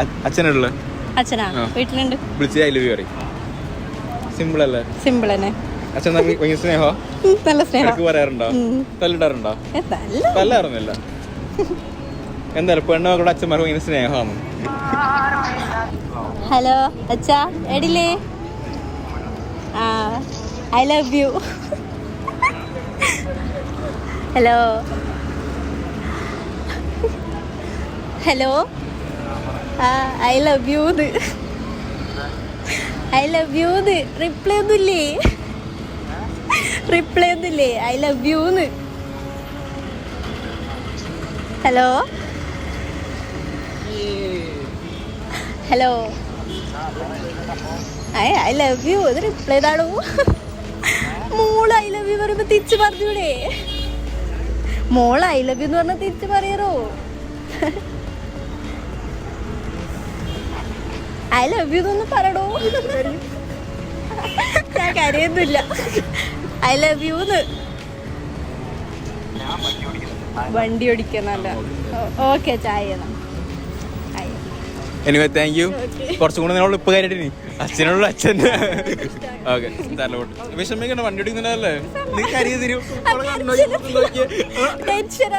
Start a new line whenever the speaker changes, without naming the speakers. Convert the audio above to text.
അച്ഛനുള്ള
അച്ഛനാ വീട്ടിലുണ്ട്.
വിളിച്ച് ഐ ലവ് യു പറയും. സിമ്പിൾ അല്ലേ?
സിമ്പിൾ തന്നെ.
അച്ഛൻ ഭയങ്കര സ്നേഹോ?
നല്ല സ്നേഹം
പറയാറുണ്ടോ? തല്ലിടാറുണ്ടോ? തല്ലാറുന്നില്ല. എന്തായാലും പെണ്ണുമക്കളുടെ അച്ഛന്മാർക്ക് ഭയങ്കര സ്നേഹമാണ്.
ഹലോ അച്ഛാ, എടിലേ? I love you. Hello hello I love you. I love you. Reply ഒന്നുമില്ലേ? I love you. Hello hello I love you. ഇത് റിപ്ലൈ താടൂ. മോള് ഐ ലവ് യു പറയുമ്പോ തിരിച്ചു പറഞ്ഞൂടെ? മോള് ഐ ലവ് യു എന്ന് പറഞ്ഞാൽ തിരിച്ചു പറയറോ? ഐ ലവ് യു എന്നൊന്ന് പറയടോ. ഞാൻ കരയൊന്നുമില്ല. I love U. വണ്ടി ഓടിക്കുന്നല്ല. ഓക്കെ, ചായ.
Anyway thank you. കുറച്ചും കൂടെ നിന്നോട് ഇപ്പൊ കാര്യമായിട്ട് അച്ഛനോട് അച്ഛൻ. ഓക്കെ, വിഷമിക്കണ്ട, വണ്ടി ഓടിക്കുന്നല്ലേ? നീ കരിയ തരും.
ടെൻഷൻ